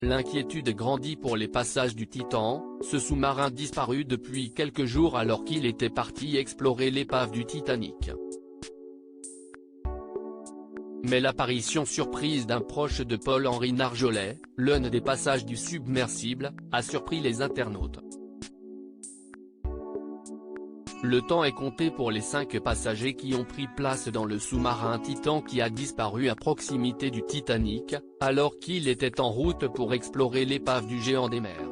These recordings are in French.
l'inquiétude grandit pour les passages du Titan, ce sous-marin disparu depuis quelques jours alors qu'il était parti explorer l'épave du Titanic. Mais l'apparition surprise d'un proche de Paul-Henri Narjolet, l'un des passages du submersible, a surpris les internautes. Le temps est compté pour les 5 passagers qui ont pris place dans le sous-marin Titan qui a disparu à proximité du Titanic, alors qu'il était en route pour explorer l'épave du géant des mers.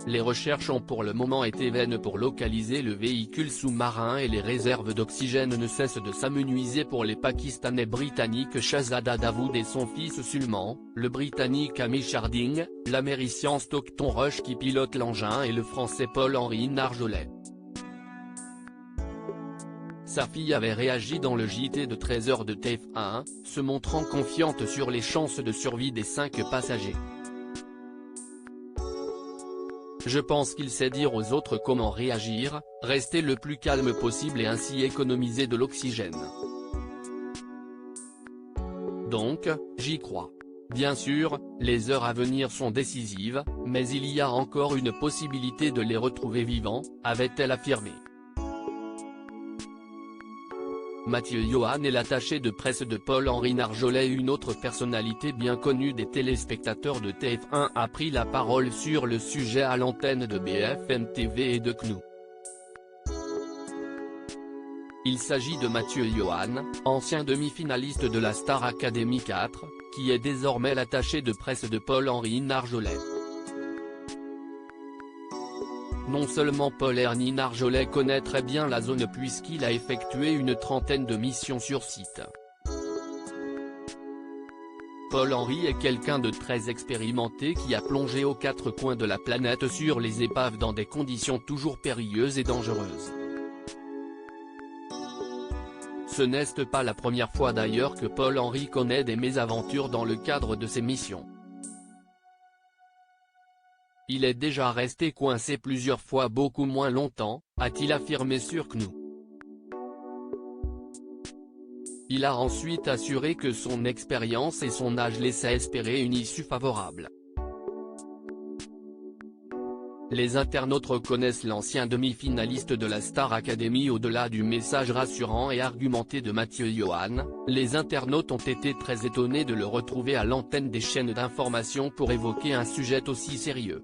Les recherches ont pour le moment été vaines pour localiser le véhicule sous-marin et les réserves d'oxygène ne cessent de s'amenuiser pour les Pakistanais britanniques Shahzada Dawood et son fils Sulman, le Britannique Hamish Harding, l'Américien Stockton Rush qui pilote l'engin et le Français Paul-Henri Narjolet. Sa fille avait réagi dans le JT de 13h de TF1, se montrant confiante sur les chances de survie des 5 passagers. Je pense qu'il sait dire aux autres comment réagir, rester le plus calme possible et ainsi économiser de l'oxygène. Donc, j'y crois. Bien sûr, les heures à venir sont décisives, mais il y a encore une possibilité de les retrouver vivants, avait-elle affirmé. Mathieu Johan est l'attaché de presse de Paul-Henri Narjolet. Une autre personnalité bien connue des téléspectateurs de TF1 a pris la parole sur le sujet à l'antenne de BFM TV et de CNU. Il s'agit de Mathieu Johan, ancien demi-finaliste de la Star Academy 4, qui est désormais l'attaché de presse de Paul-Henri Narjolet. Non seulement Paul-Henri Narjolet connaît très bien la zone puisqu'il a effectué une trentaine de missions sur site. Paul-Henri est quelqu'un de très expérimenté qui a plongé aux 4 coins de la planète sur les épaves dans des conditions toujours périlleuses et dangereuses. Ce n'est pas la première fois d'ailleurs que Paul-Henri connaît des mésaventures dans le cadre de ses missions. Il est déjà resté coincé plusieurs fois beaucoup moins longtemps, a-t-il affirmé sur CNU. Il a ensuite assuré que son expérience et son âge laissaient espérer une issue favorable. Les internautes reconnaissent l'ancien demi-finaliste de la Star Academy. Au-delà du message rassurant et argumenté de Mathieu Johan, les internautes ont été très étonnés de le retrouver à l'antenne des chaînes d'information pour évoquer un sujet aussi sérieux.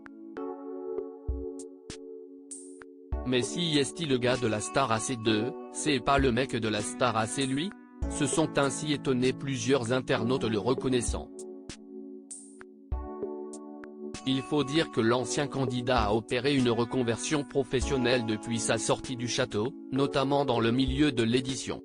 Mais si est-il le gars de la Star AC2, c'est pas le mec de la Star AC lui? Se sont ainsi étonnés plusieurs internautes le reconnaissant. Il faut dire que l'ancien candidat a opéré une reconversion professionnelle depuis sa sortie du château, notamment dans le milieu de l'édition.